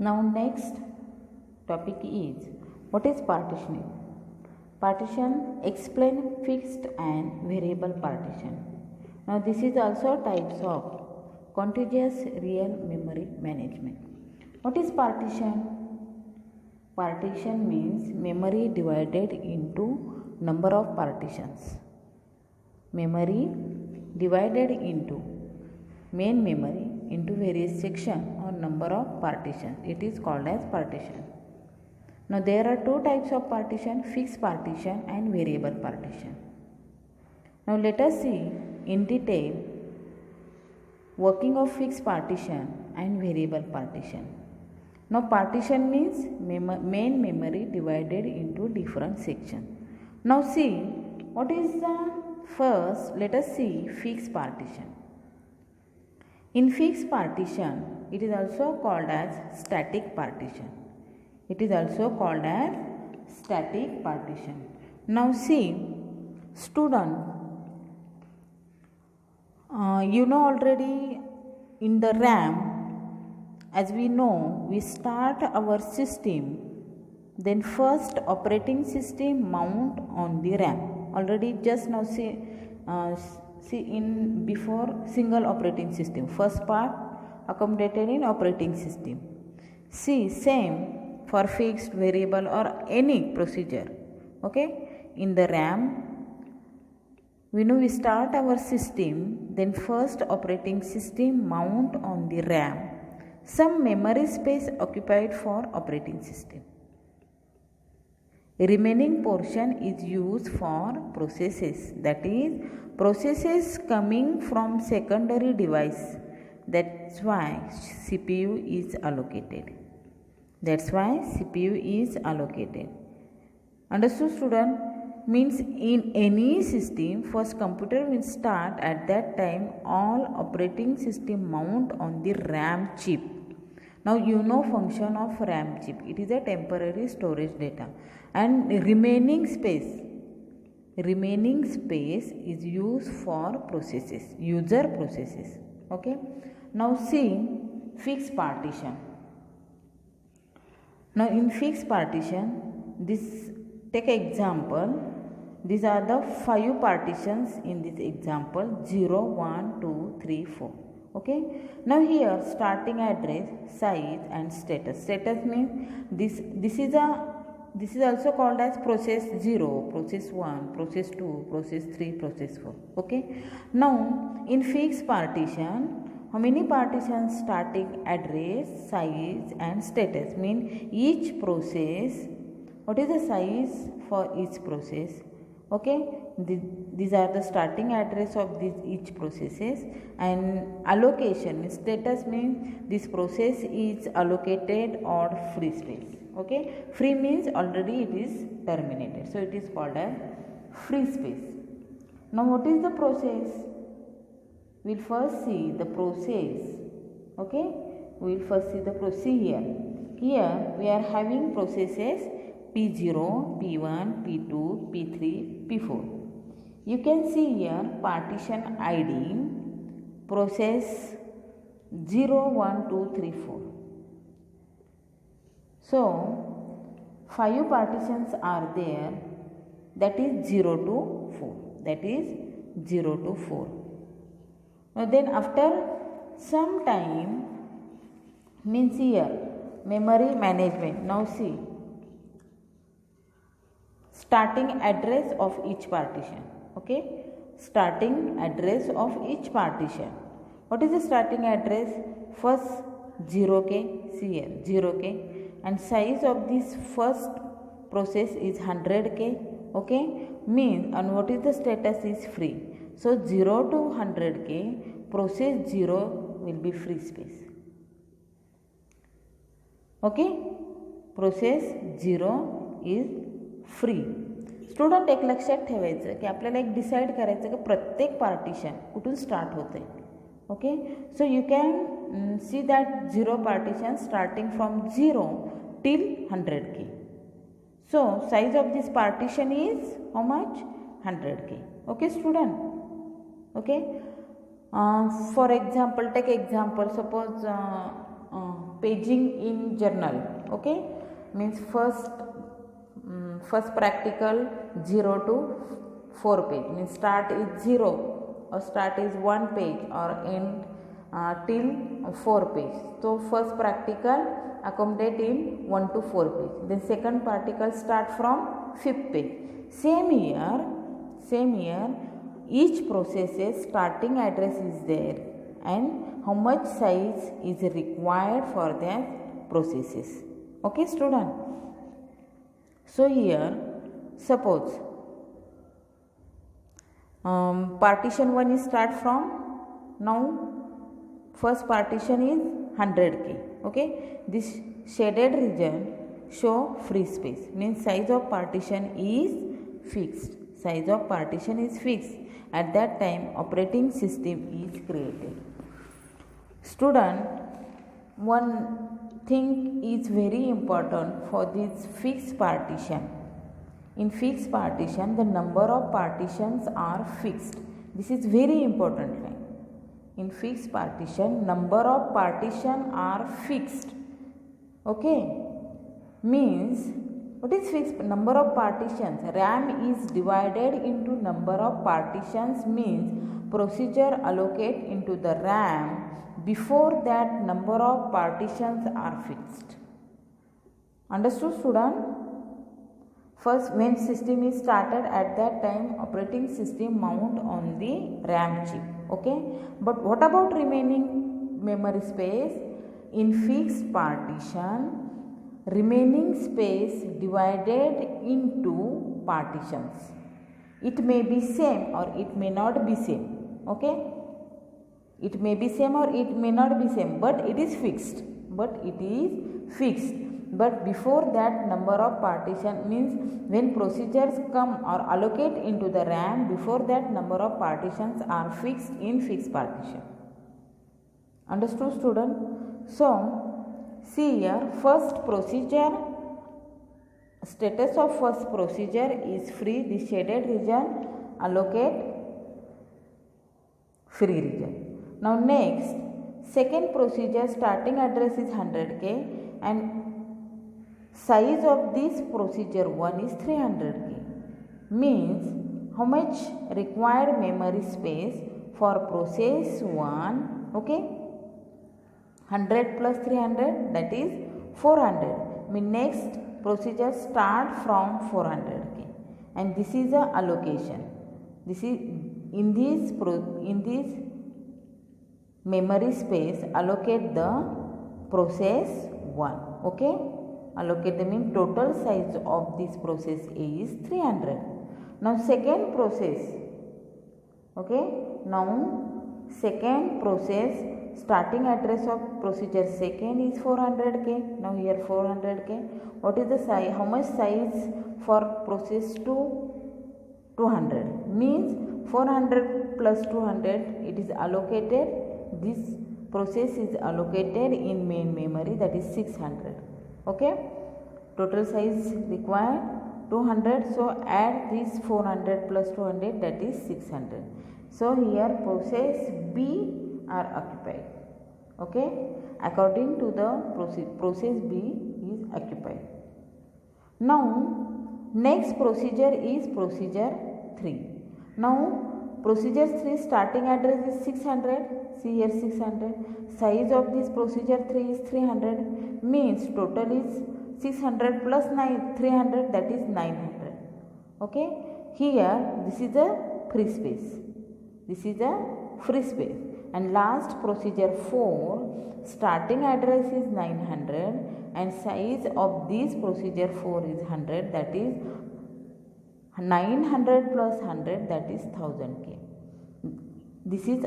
Now next topic is what is partitioning. Partition explain fixed and variable partition. Now this is also types of contiguous real memory management. What is partition? Partition means memory divided into number of partitions. Memory divided into main memory into various sections or number of partitions. It is called as partition. Now there are two types of partition, fixed partition and variable partition. Now let us see in detail working of fixed partition and variable partition. Now partition means main memory divided into different sections. Now see what is the first, let us see fixed partition. In fixed partition, it is also called as static partition. It is also called as static partition. Now see, student, you know already in the RAM, as we know, we start our system, then first operating system mount on the RAM. Already just now see in before single operating system, first part accommodated in operating system. See same for fixed, variable or any procedure. Okay, in the RAM we know we start our system, then first operating system mount on the RAM, some memory space occupied for operating system. Remaining portion is used for processes, that is processes coming from secondary device. That's why CPU is allocated. That's why CPU is allocated. Understood, student? Means in any system, first computer will start at that time all operating system mount on the RAM chip. Now you know function of RAM chip. It is a temporary storage data and remaining space is used for processes, user processes. Okay. Now see fixed partition. Now in fixed partition, this take example. These are the 5 partitions in this example 0, 1, 2, 3, 4. Okay. Now here starting address, size and status. Status means this is also called as process 0, process 1, process 2, process 3, process 4. Okay. Now in fixed partition, how many partitions? Starting address, size and status. Mean each process, what is the size for each process? Okay, these are the starting address of each processes, and allocation status means this process is allocated or free space. Okay, free means already it is terminated, so it is called as free space. Now what is the process? We'll first see the process. Okay, we'll first see the process here. Here we are having processes P0, P1, P2, P3, P4. You can see here partition ID, process 0, 1, 2, 3, 4. So 5 partitions are there, that is 0 to 4. That is 0 to 4. Now then after some time, means here memory management. Now see starting address of each partition. Okay, starting address of each partition. What is the starting address? First 0k, see here 0k, and size of this first process is 100k. Okay, means, and what is the status is free. So 0 to 100k, process 0 will be free space. Okay, process 0 is free. Student एक लक्षात ठेवायचं की आपल्याला एक decide करायचं की प्रत्येक partition कुठून स्टार्ट होते. Okay, so you can see that 0 partition starting from 0 till 100k. So size of this partition is how much? 100k. Okay student. Okay, for example, take example, suppose paging in journal. Okay, means first practical 0 to 4 page, means start is 0 or start is 1 page or end till 4 page. So first practical accommodate in 1 to 4 page. Then second practical start from 5th page. Same year each process's starting address is there and how much size is required for that processes. Okay student. So here suppose partition 1 is start from, now first partition is 100k. Okay, this shaded region show free space, means size of partition is fixed. Size of partition is fixed. At that time operating system is created. Student, one thing is very important for this fixed partition. In fixed partition, the number of partitions are fixed. This is very important line. In fixed partition, number of partitions are fixed. Okay, means what is fixed? Number of partitions. RAM is divided into number of partitions, means procedure allocate into the RAM before that number of partitions are fixed. Understood student? First, when system is started, at that time operating system mount on the RAM chip. Okay, but what about remaining memory space? In fixed partition, remaining space divided into partitions. It may be same or it may not be same. Okay, it may be same or it may not be same, but it is fixed. But before that number of partition, means when procedures come or allocate into the RAM, before that number of partitions are fixed in fixed partition. Understood student? So see here, first procedure, status of first procedure is free. The shaded region allocate free region. Now next, second procedure starting address is 100k and size of this procedure 1 is 300k. Means how much required memory space for process 1? Okay, 100 plus 300, that is 400. Mean next procedure start from 400k and this is a allocation. This is in this memory space allocate the process 1. Okay, allocate the mean total size of this process is 300. Now second process. Okay, now second process starting address of procedure second is 400k. Now here 400k. What is the size? How much size for process 2? 200. Means 400 plus 200 it is allocated. This process is allocated in main memory, that is 600. Okay, total size required 200. So add this 400 plus 200, that is 600. So here process B are occupied. Okay, according to the process B is occupied. Now next procedure is procedure 3. Now procedure 3 starting address is 600. See here 600. Size of this procedure 3 is 300. Means total is 600 plus 300, that is 900. Okay, here this is a free space. This is a free space. And last procedure 4 starting address is 900 and size of this procedure 4 is 100, that is 900 plus 100, that is 1000k. This is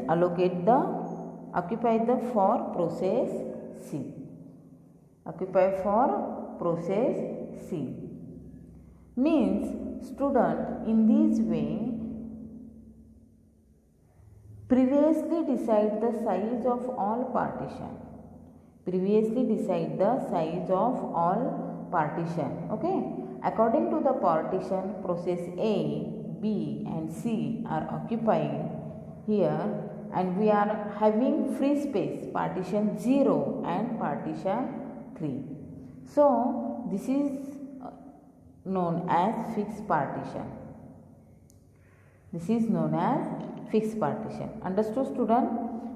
occupy the for process C. Occupy for process C. Means student, in this way previously decide the size of all partition. Previously decide the size of all partition. Okay, according to the partition, process A, B and C are occupied. Here and we are having free space, partition 0 and partition 3. So this is known as fixed partition. This is known as fixed partition. Understood, student?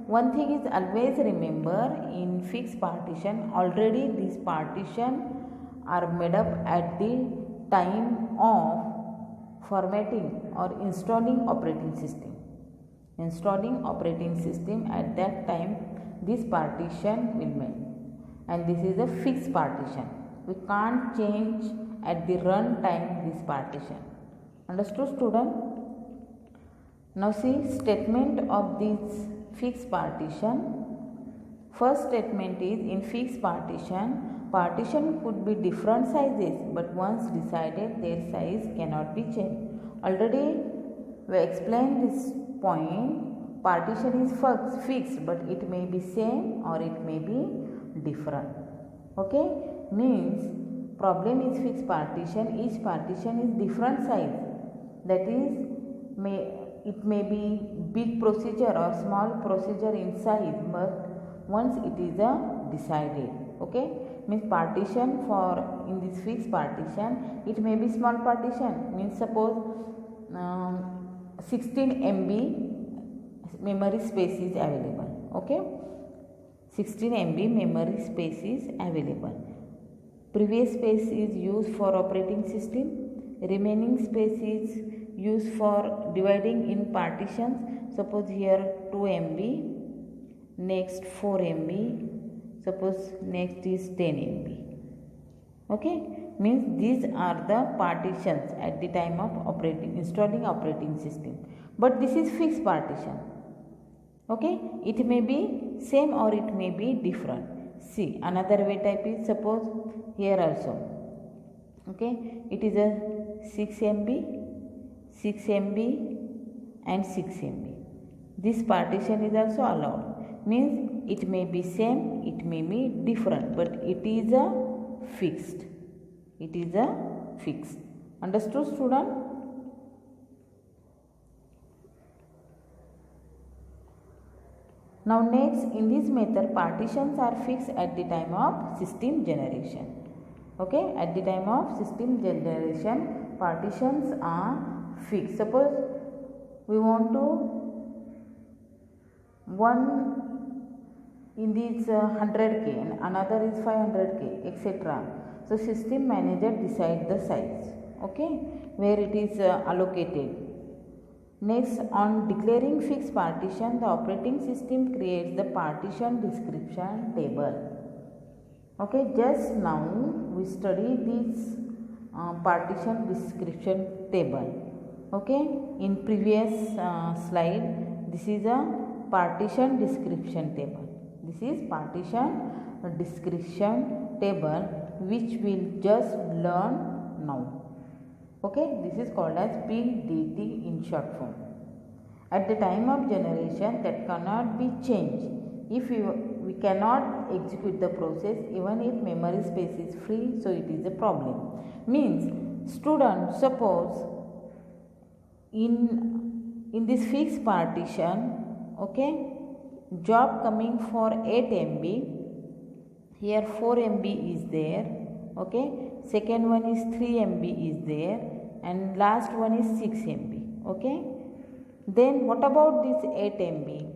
One thing is always remember, in fixed partition already these partition are made up at the time of formatting or installing operating system. Installing operating system, at that time this partition will made, and this is a fixed partition. We can't change at the run time this partition. Understood, student? Now see statement of this fixed partition. First statement is, in fixed partition, partition could be different sizes, but once decided their size cannot be changed. Already we explained this point. Partition is fixed, but it may be same or it may be different. Okay, means problem is fixed partition, each partition is different size, that is it may be big procedure or small procedure in size, but once it is decided. Okay, means partition for in this fixed partition, it may be small partition, means suppose 16 MB memory space is available. Okay, 16 MB memory space is available. Previous space is used for operating system, remaining space is used for dividing in partitions. Suppose here 2 MB, next 4 MB, suppose next is 10 MB. Okay, means these are the partitions at the time of installing operating system, but this is fixed partition. Okay, it may be same or it may be different. See, another way type is, suppose here also, okay, it is a 6 MB, 6 MB and 6 MB. This partition is also allowed, means it may be same, it may be different, but it is a fixed. It is a fixed. Understood, student? Now next, in this method partitions are fixed at the time of system generation. Okay, at the time of system generation partitions are fixed. Suppose we want to one in this 100K and another is 500K, etc. So system manager decide the size, okay, where it is allocated. Next, on declaring fixed partition, the operating system creates the partition description table. Okay, just now we study this partition description table. Okay, in previous slide, this is a partition description table. This is partition description table, which we'll just learn now. Okay, this is called as PDT in short form. At the time of generation, that cannot be changed. If we cannot execute the process even if memory space is free, so it is a problem. Means, student, suppose in this fixed partition, okay, job coming for 8 MB, here 4 MB is there, okay, second one is 3 MB is there, and last one is 6 MB. Okay, then what about this 8 MB?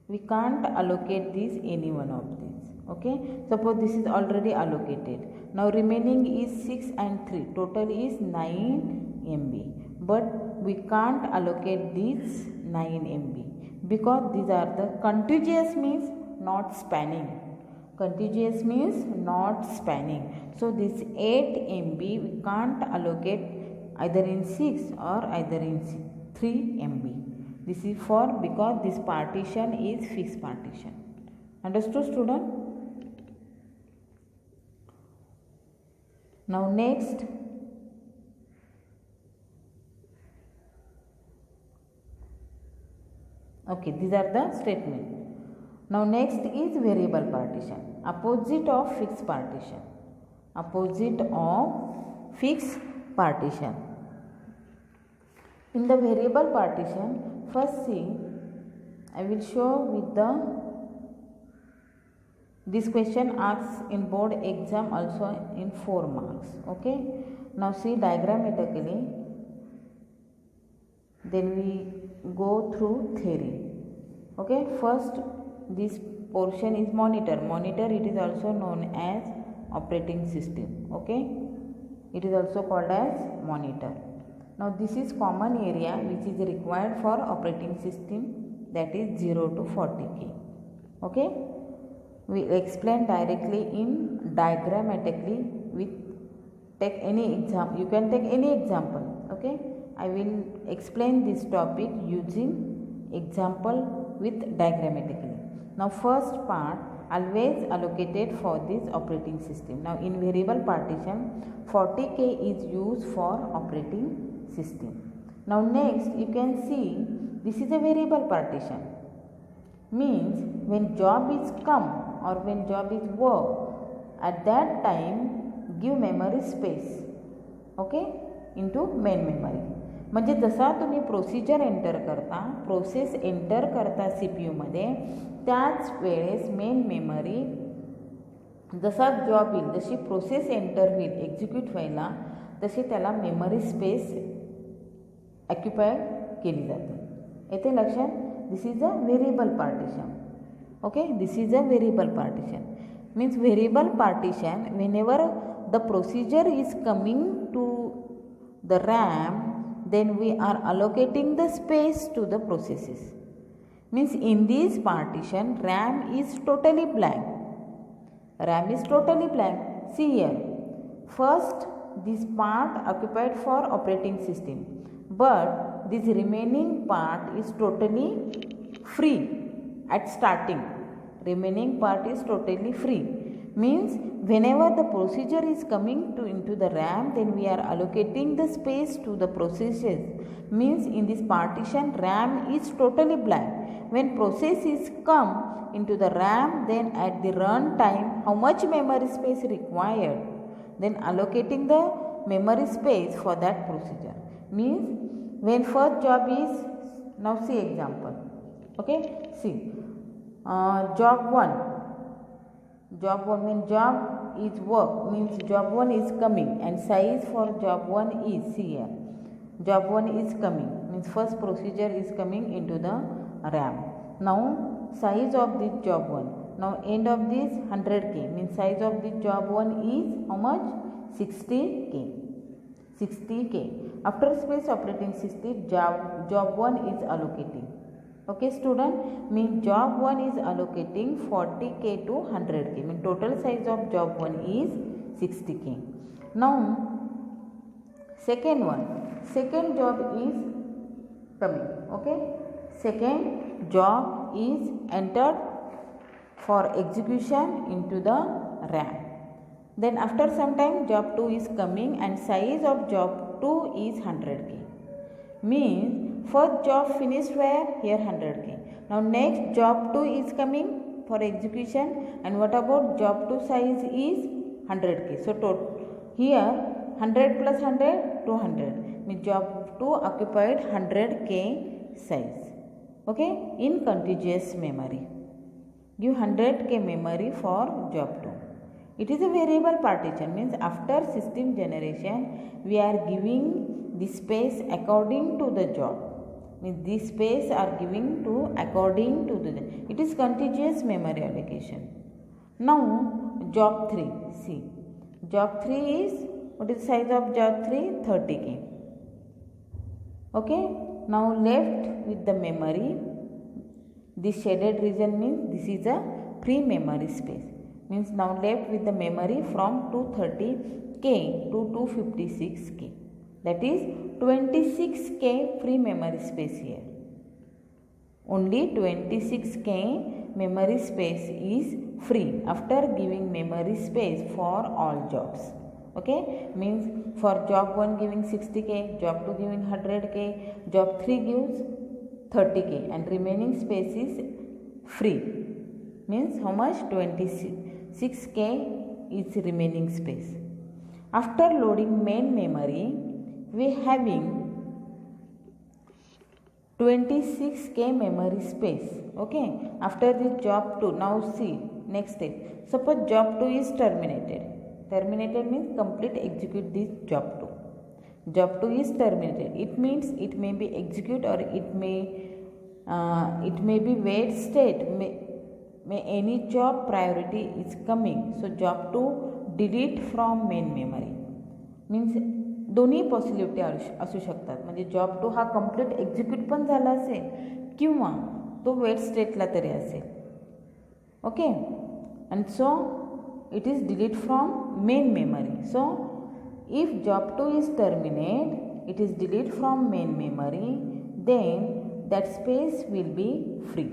We can't allocate this any one of these. Okay, suppose this is already allocated. Now remaining is 6 and 3, total is 9 MB, but we can't allocate this 9 MB because these are the contiguous, means not spanning. Contiguous means not spanning. So this 8 MB we can't allocate either in 6 or either in 3 MB. This is for because this partition is fixed partition. Understood, student? Now next, okay, these are the statement. Now next is variable partition, opposite of fixed partition. Opposite of fixed partition. In the variable partition, first see, I will show with the this question asks in board exam also in 4 marks. Okay, now see diagrammatically, then we go through theory. Okay, first this portion is monitor. It is also known as operating system. Okay, it is also called as monitor. Now this is common area which is required for operating system, that is 0 to 40K. Okay, we explain directly in diagrammatically with take any example. You can take any example. Okay, I will explain this topic using example with diagrammatically. Now first part, always allocated for this operating system. Now in variable partition 40K is used for operating system. Now next you can see this is a variable partition, means when job is come or when job is work, at that time give memory space. Okay, into main memory. म्हणजे जसा तुम्ही procedure enter करता, process enter करता CPU त्याच वेळेस main memory जसा job येईल, जशी प्रोसेस एंटर होईल एक्झिक्यूट व्हायला, तशी त्याला मेमरी स्पेस ऑक्युपाय केली जाते. येते लक्षात. This is a variable partition. Okay, this is a variable partition means variable partition whenever the procedure is coming to the RAM, then we are allocating the space to the processes. Means in this partition RAM is totally blank. RAM is totally blank. See here, first this part occupied for operating system, but this remaining part is totally free at starting. Remaining part is totally free. Means whenever the procedure is coming into the RAM, then we are allocating the space to the processes. Means in this partition RAM is totally blank. When process is come into the RAM, then at the run time how much memory space required, then allocating the memory space for that procedure. Means when first job is, now see example. Okay, see job 1. Job 1, when job is work, means job 1 is coming and size for job 1 is, see here, job 1 is coming, means first procedure is coming into the RAM. Now size of this job 1, now end of this 100K, means size of this job 1 is how much? 60K. 60K. After space operating system, job 1 is allocating. Okay student, means job 1 is allocating 40K to 100K, means total size of job 1 is 60K. Now second job is coming. Okay, second job is entered for execution into the RAM. Then after some time job 2 is coming and size of job 2 is 100K. Means first job finished where? Here 100K. Now next job 2 is coming for execution, and what about job 2 size is 100K. So here 100 plus 100 200, means job 2 occupied 100K size. Okay, in contiguous memory. Give 100K memory for job 2. It is a variable partition, means after system generation we are giving the space according to the job. Means this space are giving to according to the, it is contiguous memory allocation. Now job 3, see job 3 is, what is the size of job 3? 30K. Okay, now left with the memory, this shaded region means this is a free memory space. Means now left with the memory from 230K to 256K, that is 26K free memory space here. Only 26K memory space is free after giving memory space for all jobs. Okay, means for job 1 giving 60K, job 2 giving 100K, job 3 gives 30K and remaining space is free. Means how much? 26K is remaining space. After loading main memory, we having 26K memory space. Okay, after this job 2, now see next step. Suppose job 2 is terminated means complete execute this job 2. Job 2 is terminated, it means it may be execute or it may be wait state, may any job priority is coming. So job 2 delete from main memory means दोन्ही possibility असू शकतात. म्हणजे job 2 हा complete execute पण झाला असेल किंवा तो वेट स्टेटला तरी असेल. Okay, and so it is delete from main memory. So if job 2 is terminate, it is delete from main memory, then that space will be free.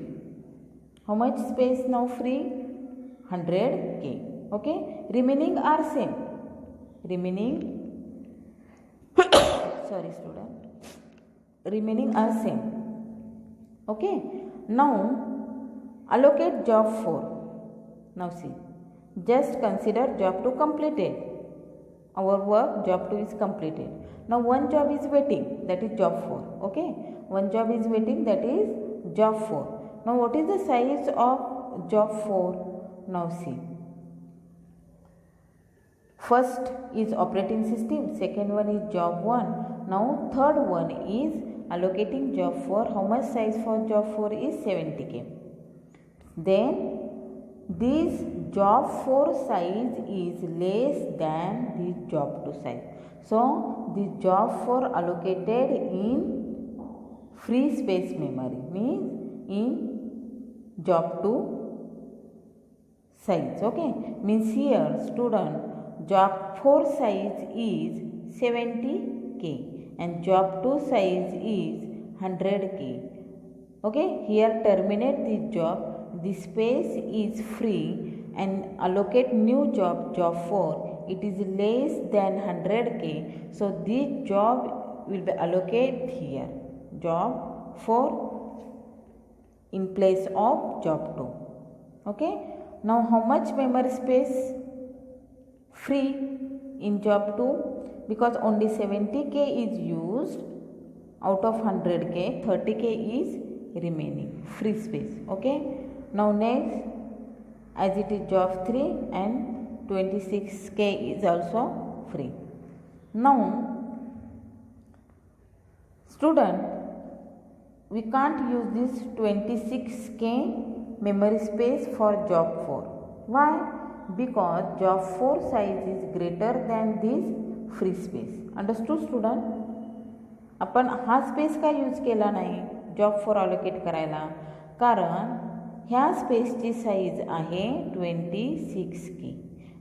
How much space now free? 100K. Okay, remaining are same. Remaining sorry student, remaining are same. Okay, now allocate job 4. Now see, just consider job 2 completed. Our work job 2 is completed. Now one job is waiting, that is job 4. Okay, one job is waiting, that is job 4. Now what is the size of job 4? Now see, first is operating system, second one is job 1. Now third one is allocating job 4. How much size for job 4 is 70K. Then this job 4 size is less than this job 2 size. So this job 4 allocated in free space memory means in job 2 size. Okay, means here student job 4 size is 70K and job 2 size is 100K. Okay, here terminate this job, the space is free and allocate new job 4. It is less than 100K, so this job will be allocated here, job 4 in place of job 2. Okay, now how much memory space free in job 2? Because only 70K is used out of 100K, 30K is remaining free space. Okay, now next, as it is job 3 and 26K is also free. Now student, we can't use this 26K memory space for job 4. Why? Because job 4 size is greater than this free space. Understood student? आपण हा space का use केला नाही job 4 allocate करायला, कारण ह्या स्पेसची size आहे 26K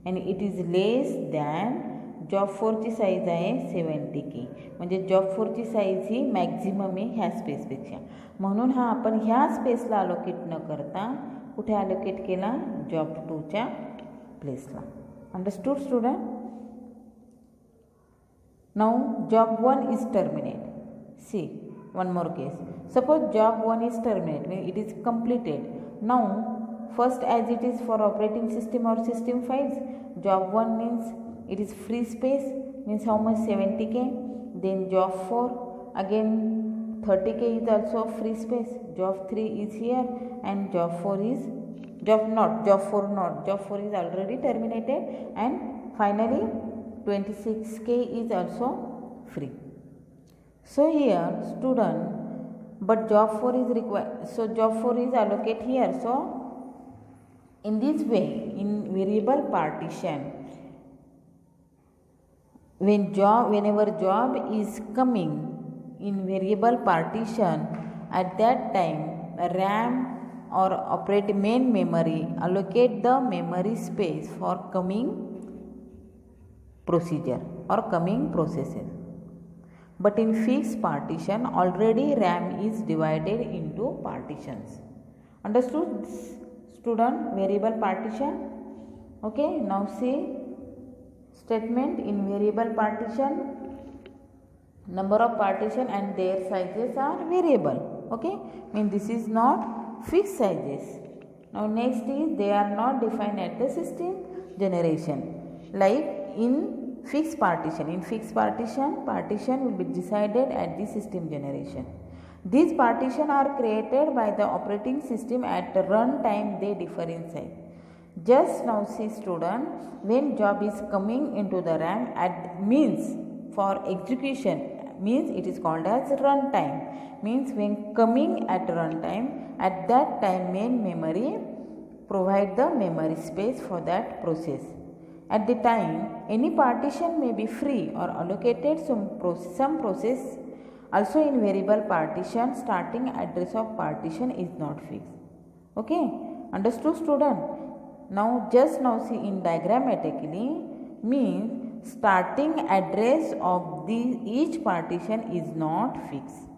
आणि it is less than job 4ची साईज आहे 70K. म्हणजे जॉब 4ची साईज ही मॅक्झिमम आहे ह्या स्पेसपेक्षा, म्हणून हा आपण ह्या स्पेसला अलोकेट न करता कुठे अलोकेट केला, जॉब 2च्या प्लेसला. Understood student? Now job 1 is terminate. See one more case. Suppose job 1 is terminated, it is completed. Now first, as it is for operating system or system files, job 1 means it is free space, means how much, 70K. Then job 4 again 30K is also free space. Job 3 is here and job 4 is job 4 is already terminated, and finally 26K is also free. So here student, but job 4 is required, so job 4 is allocated here. So in this way, in variable partition, whenever job is coming in variable partition, at that time RAM or operate main memory allocate the memory space for coming procedure or coming processes. But in fixed partition, already RAM is divided into partitions. Understood student? Variable partition. Okay, now see statement in variable partition, number of partition and their sizes are variable. Okay, mean this is not fixed sizes. Now next is they are not defined at the system generation, like in fixed partition. In fixed partition will be decided at the system generation. These partitions are created by the operating system at runtime. They differ in size. Just now see student, when job is coming into the RAM at means for execution means it is called as runtime. Means when coming at runtime, at that time main memory provide the memory space for that process. At the time any partition may be free or allocated some process. Also in variable partition, starting address of partition is not fixed. Okay, understood student? Now just now see in diagrammatically means starting address of each partition is not fixed.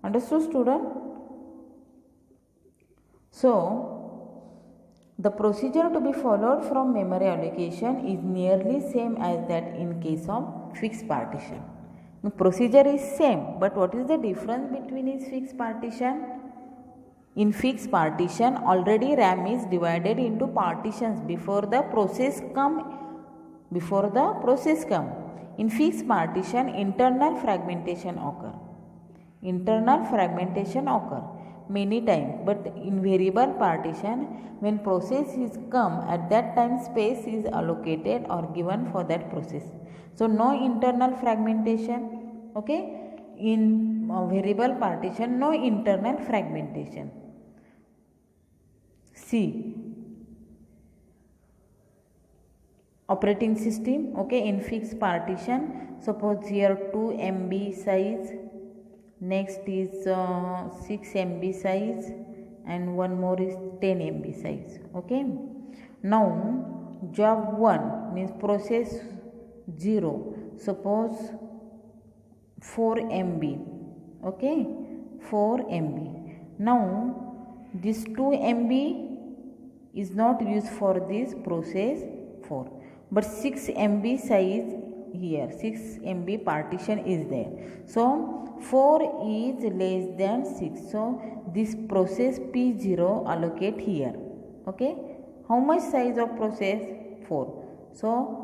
Understood student? So the procedure to be followed from memory allocation is nearly same as that in case of fixed partition. The procedure is same, but what is the difference between its fixed partition? In fixed partition, already RAM is divided into partitions before the process come. In fixed partition, internal fragmentation occur. Many times, but in variable partition, when process is come, at that time space is allocated or given for that process. So no internal fragmentation. Okay, in variable partition no internal fragmentation. C, operating system. Okay, in fixed partition, suppose here 2 MB size, next is 6 MB size, and one more is 10 MB size. Okay, now job 1 means process 0, suppose 4 MB. Okay, 4 MB. Now this 2 MB is not used for this process 4, but 6 MB size here, 6 MB partition is there. So 4 is less than 6. So this process P0 allocate here. Okay, how much size of process? 4. So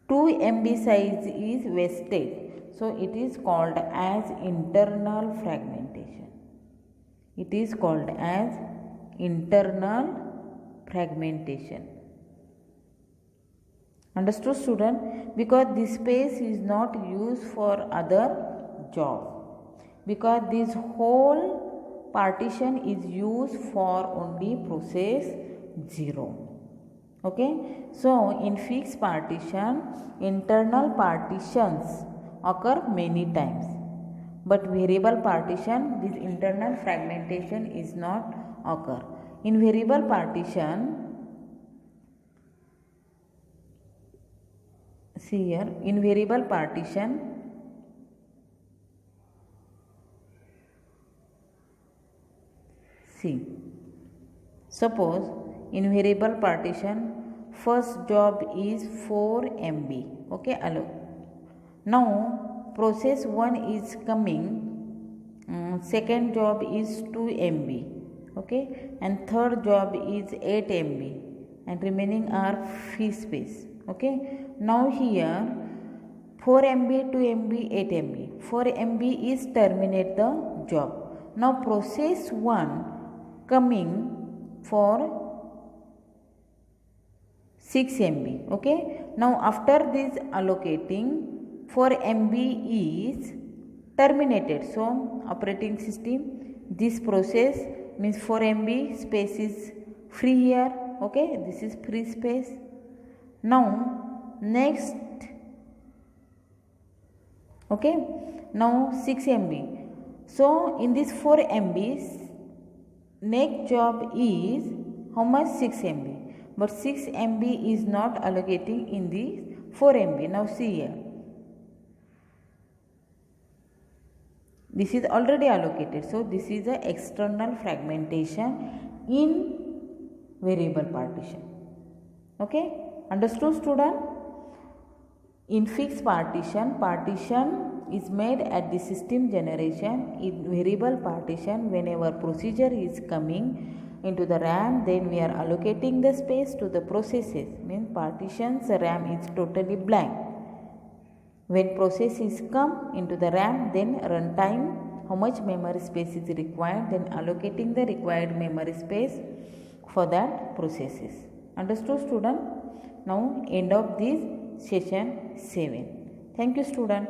2 MB size is wasted. So it is called as internal fragmentation. It is called as internal fragmentation. Understood student? Because this space is not used for other job. Because this whole partition is used for only process 0. Okay, so in fixed partition, internal partitions occur many times, but variable partition, this internal fragmentation is not occur. In variable partition, see here, in variable partition, see, suppose in variable partition first job is 4 MB. Okay, allow. Now process 1 is coming, second job is 2 MB. Okay, and third job is 8 MB, and remaining are free space. Okay, now here 4 MB, 2 MB, 8 MB. 4 MB is terminate the job. Now process 1 coming for 6 MB. Okay, now after this allocating 4 MB is terminated. So operating system, this process means 4 MB space is free here. Okay, this is free space. Now next, okay, now 6 MB. So in this 4 MB, next job is how much? 6 MB. But 6 MB is not allocating in the 4 MB. Now see here, this is already allocated. So this is the external fragmentation in variable partition. Okay, understood student? In fixed partition, partition is made at the system generation. In variable partition, whenever procedure is coming into the RAM, then we are allocating the space to the processes. Means partitions RAM is totally blank. When processes come into the RAM, then runtime, how much memory space is required, then allocating the required memory space for that processes. Understood student? Now end of this session 7. Thank you student.